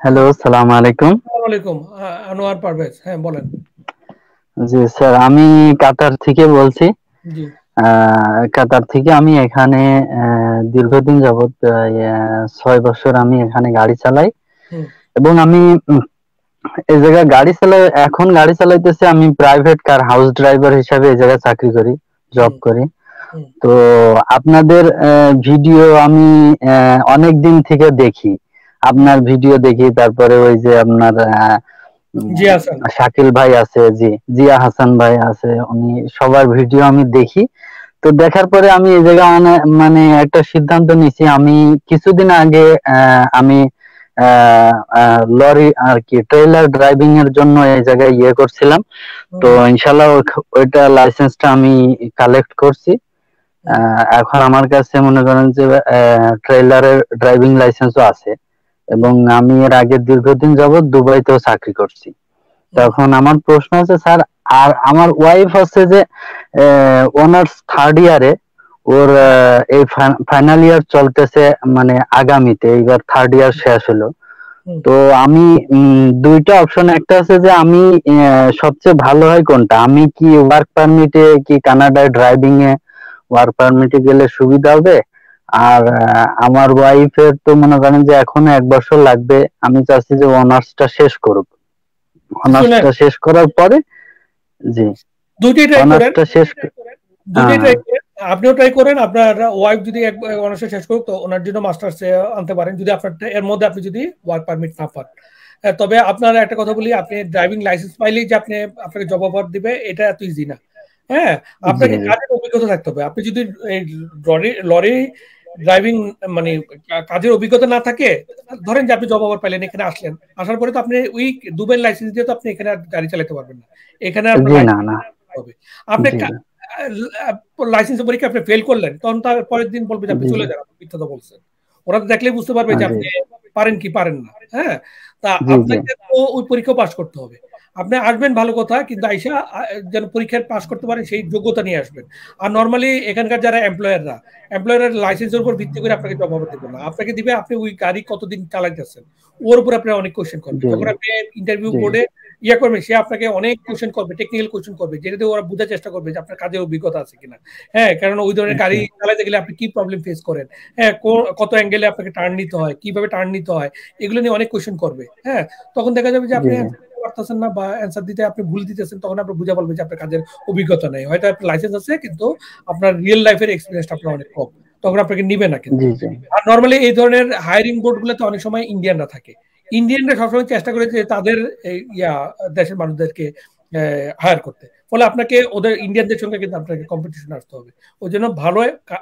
Hello, সালাম আলাইকুম। আসসালামু আলাইকুম। আনোয়ার পারভেজ। হ্যাঁ, বলেন। জি স্যার, আমি কাতার থেকে বলছি। জি। কাতার থেকে আমি এখানে দীর্ঘদিন যাবৎ প্রায় ৬ বছর আমি এখানে গাড়ি চালাই হুম, এবং আমি এই জায়গায় এখন গাড়ি চালাইতেছি। আমি প্রাইভেট কার হাউস ড্রাইভার হিসাবে এই জায়গায় চাকরি করি, জব হুম, করি। হুম, তো আপনাদের ভিডিও আমি অনেকদিন থেকে দেখি। হুম। আপনার ভিডিও দেখি, তারপরে ওই যে আপনার জি, হাসান। শাকিল ভাই আছে, জি, জিয়া হাসান ভাই আছে, উনি সবার ভিডিও আমি দেখি। তো দেখার পরে আমি এই জায়গায় মানে একটা সিদ্ধান্ত নিছি। আমি কিছুদিন আগে আমি লরি আর কি ট্রেলার ড্রাইভিং এর জন্য এই জায়গায় করছিলাম। তো হুম, ইনশাল্লাহ ওইটা লাইসেন্সটা আমি কালেক্ট করছি। হুম, এখন আমার কাছে মনে করেন যে ট্রেলারের ড্রাইভিং লাইসেন্সও আছে হুম, এবং আমি এর আগে দীর্ঘদিন যাবৎ দুবাইতেও চাকরি করছি। হুম, তখন আমার প্রশ্ন আছে স্যার, আর আমার ওয়াইফ হচ্ছে যে অনার্স থার্ড ইয়ারে, ওর এই ফাইনাল ইয়ার চলতেছে, মানে আগামীতে এইবার থার্ড ইয়ার শেষ হলো। হুম। তো আমি দুইটা অপশন, একটা আছে যে আমি সবচেয়ে ভালো হয় কোনটা, আমি কি ওয়ার্ক পারমিটে, কি কানাডায় ড্রাইভিং এ ওয়ার্ক পারমিটে গেলে সুবিধা হবে। আর আমার ওয়াইফের তো মনে করেন যে এখনো 1 বছর লাগবে। আমি চাচ্ছি যে অনার্সটা শেষ করুক। শুনেন, অনার্সটা শেষ করার পরে, জি, দুইটাই ট্রাই করেন। অনার্সটা শেষ দুইটাই আহ, ট্রাই করেন। আপনিও ট্রাই করেন। আপনার ওয়াইফ যদি অনার্সে শেষ করুক, তো ওনার জন্য মাস্টার্স আনতে পারেন, যদি আপনার এর মধ্যে আপনি যদি ওয়ার্ক পারমিট না পান। তবে আপনার একটা কথা বলি, আপনি ড্রাইভিং লাইসেন্স পাইলেই যে আপনাকে জব অফার দিবে, এটা এত ইজি না। হ্যাঁ, জি আপনাকে জি কাজের অভিজ্ঞতা থাকতে হবে। আপনি যদি এই লরি লরি ড্রাইভিং মানে কাজের অভিজ্ঞতা না থাকে, ধরেন যে আপনি জব অফার পাইলেন, এখানে আসলেন, আসার পরে তো আপনি ওই দুবাইয়ের লাইসেন্স দিয়ে তো আপনি এখানে আর গাড়ি চালাতে পারবেন না। এখানে আপনার জি, না লাইসেন্স না, হবে। আপনি জি লাইসেন্সের পরীক্ষা আপনি ফেল করলেন, তখন তার পরের দিন বলবে যে আপনি জি জি, চলে যান, আপনি মিথ্যা কথা বলছেন। ওরা তো দেখলেই বুঝতে পারবে যে জি আপনি পারেন কি পারেন না। হ্যাঁ, তা জি জি, আপনাকে তো ওই পরীক্ষা পাস করতে হবে। আপনি আসবেন ভালো কথা, কিন্তু আইসা যেন পরীক্ষায় পাস করতে পারেন সেই যোগ্যতা নিয়ে আসবেন। আর নরমালি এখানকার যারা এমপ্লয়ারের লাইসেন্সের উপর ভিত্তি করে আপনাকে জব অফার দিবে না। আপনাকে দিবে আপনি ওই গাড়ি কতদিন চালাইতেছেন, ওর উপর আপনি অনেক কোয়েশ্চেন করবে। জি যখন আপনি ইন্টারভিউ জি, বোর্ডে করবেন, সে আপনাকে অনেক কোয়েশ্চেন করবে, টেকনিক্যাল কোয়েশ্চেন করবে, যেটা দিয়ে ওরা বোঝার চেষ্টা করবে যে আপনার কাজের অভিজ্ঞতা আছে কিনা। হ্যাঁ, কারণ ওই ধরনের গাড়ি জি চালাতে গেলে আপনি কি প্রবলেম ফেস করেন, হ্যাঁ, কত অ্যাঙ্গেলে আপনাকে টার্ন নিতে হয়, কিভাবে টার্ন নিতে হয়, এগুলো নিয়ে অনেক কোয়েশ্চেন করবে। হ্যাঁ, তখন দেখা যাবে যে জি আপনি অ্যান্সার দিতে পারতেছেন না, বা অ্যান্সার দিতে আপনি ভুল দিতেছেন, তখন আপনি বুঝা বলবেন যে আপনার কাজের অভিজ্ঞতা নেই। হয়তো আপনার লাইসেন্স আছে, কিন্তু আপনার রিয়েল লাইফের এক্সপিরিয়েন্সটা আপনার অনেক কম। তখন আপনাকে নিবে না কিন্তু। জি জি, আর নরমালি এই ধরনের হায়ারিং বোর্ড গুলোতে অনেক সময় ইন্ডিয়ানরা থাকে। ইন্ডিয়ানরা সবসময় চেষ্টা করে যে তাদের দেশের মানুষদেরকে হায়ার করতে। ফলে আপনাকে ওদের ইন্ডিয়ানদের সঙ্গে কিন্তু আপনাকে কম্পিটিশন আসতে হবে। ওই জন্য ভালো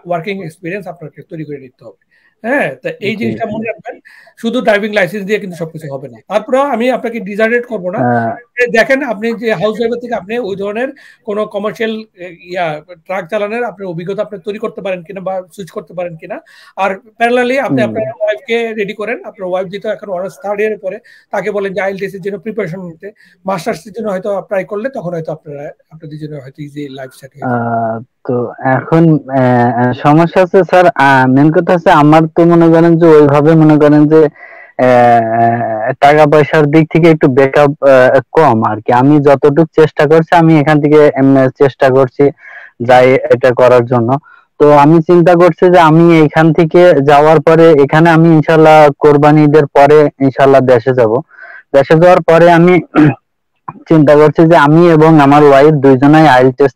ওয়ার্কিং এক্সপিরিয়েন্স আপনাকে তৈরি করে নিতে হবে। হ্যাঁ, তো এই জি জিনিসটা জি। মনে রাখবেন। শুধু ড্রাইভিং লাইসেন্স দিয়ে কিন্তু সবকিছু হবে না। তারপরেও আমি আপনাকে ডিজারেট করব না। আহ, দেখেন, আপনি যে হাউস ড্রাইভার থেকে আপনি ওই ধরনের কোন কমার্শিয়াল ইয়া ট্রাক চালানোর আপনার অভিজ্ঞতা আপনি তৈরি করতে পারেন কিনা, বা সুইচ করতে পারেন কিনা। আর প্যারালালি আপনি আপনার হুম, ওয়াইফকে রেডি করেন। আপনার ওয়াইফ যেহেতু এখন অনার্স থার্ড ইয়ারে পড়ে, তাকে বলেন যে আইএলটিএস এর জন্য প্রিপারেশন নিতে। মাস্টার্স এর জন্য হয়তো ট্রাই করলে তখন হয়তো আপনাদের জন্য হয়তো ইজি লাইফ সেট হয়ে যাবে। আহ, তো এখন সমস্যা আছে স্যার। মেন কথা হচ্ছে আমার তো মনে করেন যে ওইভাবে মনে করেন যে টাকা পয়সার দিক থেকে একটু ব্যাকআপ কম আর কি। আমি যতটুকু চেষ্টা করছি, আমি এখান থেকে চেষ্টা করছি যাই এটা করার জন্য। তো আমি চিন্তা করছি যে আমি এখান থেকে যাওয়ার পরে, এখানে আমি ইনশাল্লাহ কোরবানি ঈদের পরে ইনশাল্লাহ দেশে যাব। দেশে যাওয়ার পরে আমি চিন্তা করছি যে আমি এবং আমার ওয়াইফ দুইজনাই আইএলটিএস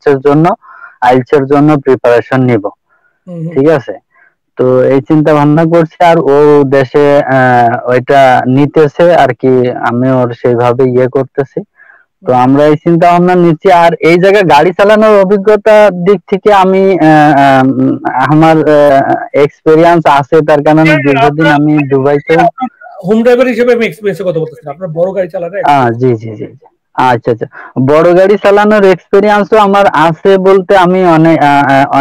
এর জন্য প্রিপারেশন নিব। হুম, হুম, ঠিক আছে। তো এই চিন্তা ভাবনা করছি, আর ও দেশে ওইটা নিতেছে আর কি। আমি ওর সেইভাবে করতেছি। তো হুম। আমরা এই চিন্তা ভাবনা নিচ্ছি। আর এই জায়গায় গাড়ি চালানোর অভিজ্ঞতার দিক থেকে আমি আমার এক্সপেরিয়েন্স আছে, তার কারণে দীর্ঘদিন আপনার আমি দুবাইতে। হোম ড্রাইভার হিসেবে আমি এক্সপিরিয়েন্সের কথা বলতেছি না, আপনার বড় গাড়ি চালানোর এক্সপিরিয়েন্স। জি জি জি জি। আচ্ছা আচ্ছা, বড় গাড়ি চালানোর এক্সপিরিয়েন্সও আমার আছে বলতে, আমি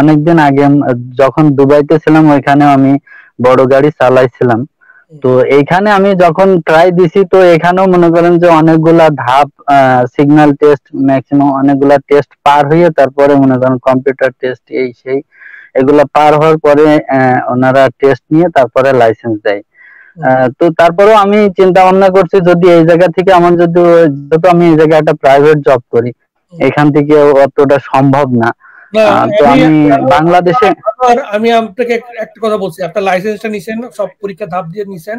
অনেকদিন আগে যখন দুবাইতে ছিলাম, ওইখানেও আমি বড় গাড়ি চালাইছিলাম। তো এইখানে আমি যখন ট্রাই দিছি, তো এখানেও মনে করেন যে অনেকগুলা ধাপ, সিগন্যাল টেস্ট, ম্যাক্সিমাম অনেকগুলা টেস্ট পার হয়ে তারপরে মনে করেন কম্পিউটার টেস্ট এই সেই এগুলা পার হওয়ার পরে ওনারা টেস্ট নিয়ে তারপরে লাইসেন্স দেয়। তো তারপরেও আমি চিন্তা ভাবনা করছি যদি এই জায়গা থেকে আমার যদি যেহেতু আমি এই জায়গায় একটা প্রাইভেট জব করি, এখান থেকে অতটা সম্ভব না। না, তো আমি বাংলাদেশে আমি আপনাকে একটা কথা বলছি, আপনার লাইসেন্সটা নিছেন, সব পরীক্ষা ধাপ দিয়ে নিছেন,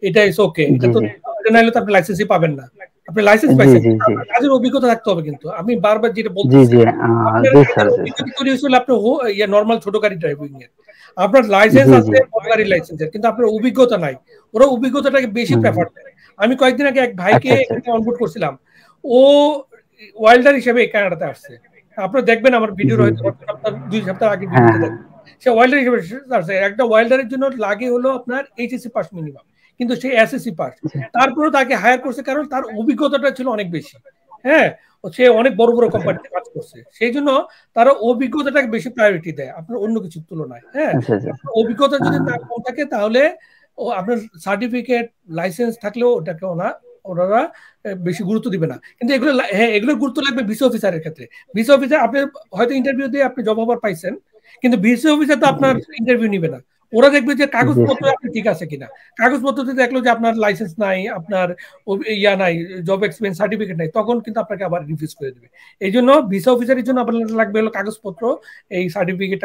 এটা ইজ ওকে। এটা তো নাইলে তো আপনি লাইসেন্সই পাবেন না। আপনি লাইসেন্স পাইছেন, কাজের অভিজ্ঞতা থাকতে হবে। কিন্তু আমি বারবার যেটা বলতেছি, আপনার অভিজ্ঞতা তৈরি হয়েছিল আপনি নর্মাল ছোট গাড়ি ড্রাইভিং এর, আপনার লাইসেন্স আছে বড় গাড়ির লাইসেন্সের, কিন্তু আপনার অভিজ্ঞতা নাই। ওরা অভিজ্ঞতাটাকে বেশি প্রেফার করে। আমি কয়েকদিন আগে এক ভাইকে অনবোর্ড করছিলাম, ও ওয়েল্ডার হিসেবে কানাডাতে আসছে। আপনারা দেখবেন আমার ভিডিও হয়তো আপনার 2 সপ্তাহ আগে ভিডিওতে দেখবেন, সে ওয়েল্ডার হিসেবে আসছে। একটা ওয়েল্ডারের জন্য লাগে হলো আপনার এইচএসসি পাস মিনিমাম, কিন্তু সে এসএসসি পাস। তারপরেও তাকে হায়ার করছে কারণ তার অভিজ্ঞতাটা ছিল অনেক বেশি। হ্যাঁ, সে অনেক বড় বড় কোম্পানিতে কাজ করছে, সেই জন্য তারা অভিজ্ঞতাটাকে বেশি প্রায়োরিটি দেয় আপনার অন্য কিছুর তুলনায়। হ্যাঁ, অভিজ্ঞতা যদি না কম থাকে তাহলে আপনার সার্টিফিকেট লাইসেন্স থাকলেও ওটাকে ওনারা বেশি গুরুত্ব দিবে না। কিন্তু এগুলো এগুলো গুরুত্ব লাগবে ভিসা অফিসারের ক্ষেত্রে। ভিসা অফিসার আপনি হয়তো ইন্টারভিউ দিয়ে আপনি জব অফার পাইছেন, কিন্তু ভিসা অফিসার তো আপনার ইন্টারভিউ নিবে না। ওরা দেখবে যে কাগজপত্র আপনি ঠিক আছে কিনা। কাগজপত্রতে দেখলো যে আপনার লাইসেন্স নাই, আপনার নাই, জব এক্সপিরিয়েন্স সার্টিফিকেট নাই, তখন কিন্তু আপনাকে আবার রিফিউজ করে দেবে। এই জন্য ভিসা অফিসারের জন্য আপনার লাগবে হলো কাগজপত্র, এই সার্টিফিকেট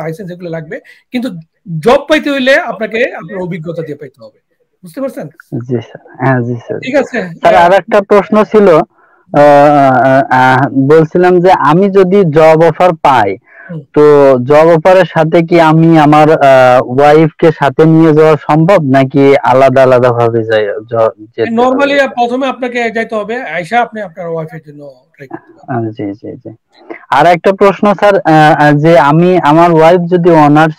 লাইসেন্স এগুলো লাগবে। কিন্তু জব পাইতে হইলে আপনাকে আপনার অভিজ্ঞতা দিয়ে পাইতে হবে। বুঝতে পারছেন? জি স্যার, হ্যাঁ জি স্যার। ঠিক আছে স্যার, আর একটা প্রশ্ন ছিল, বলছিলাম যে আমি যদি জব অফার পাই, তো জব অফারের সাথে কি আমি আমার ওয়াইফকে সাথে নিয়ে যাওয়া সম্ভব, নাকি আলাদা আলাদা ভাবে যাই? নরমালি প্রথমে আপনাকে যাইতে হবে, আয়শা আপনি আপনার ওয়াইফের জন্য ট্রাই করতে পারেন। জি জি জি। আর একটা প্রশ্ন স্যার, যে আমি আমার ওয়াইফ যদি অনার্স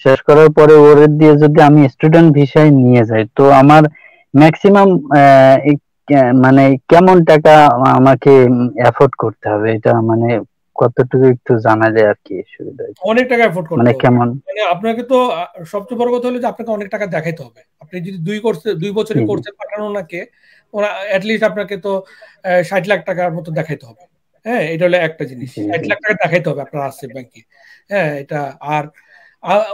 শেষ করার পরে ওর দিয়ে যদি আমি স্টুডেন্ট ভিসায় নিয়ে যাই, তো আমার ম্যাক্সিমাম মানে কেমন টাকা আমাকে এফোর্ড করতে হবে, এটা মানে কতটুকু একটু জানা যায় আর কি সুবিধা? অনেক টাকা এফোর্ড করতে মানে হবে। কেমন? মানে আপনাকে তো সবচেয়ে বড় কথা হলো যে আপনাকে অনেক টাকা দেখাইতে হবে। আপনি যদি 2 বছরের কোর্সে পাঠানো ওনাকে, ওরা অ্যাটলিস্ট আপনাকে তো 60 লাখ টাকার মতো দেখাইতে হবে। হ্যাঁ, এটা হলো একটা জিনিস। 60 লাখ টাকা দেখাইতে হবে আপনার আসছে ব্যাংকে। হ্যাঁ, এটা আর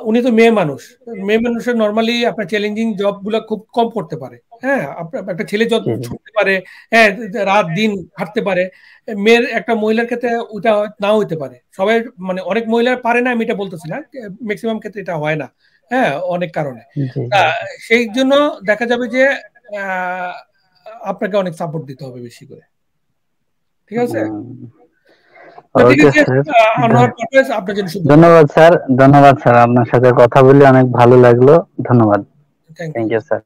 উনি তো মেয়ে মানুষ। মেয়ে মানুষের নরমালি আপনার চ্যালেঞ্জিং জব গুলো খুব কম করতে পারে। হ্যাঁ, একটা ছেলে যত ছুটতে পারে, হ্যাঁ, রাত দিন হাঁটতে পারে, মেয়ের একটা মহিলার ক্ষেত্রে ওটা নাও হইতে পারে। সবাই মানে অনেক মহিলা পারে না, আমি এটা বলতেছি না, ম্যাক্সিমাম ক্ষেত্রে এটা হয় না। হ্যাঁ, অনেক কারণে। সেই জন্য দেখা যাবে যে আপনাকে অনেক সাপোর্ট দিতে হবে বেশি করে। ঠিক আছে? ধন্যবাদ স্যার, আপনার সাথে কথা বলে অনেক ভালো লাগলো। ধন্যবাদ। Thank you sir.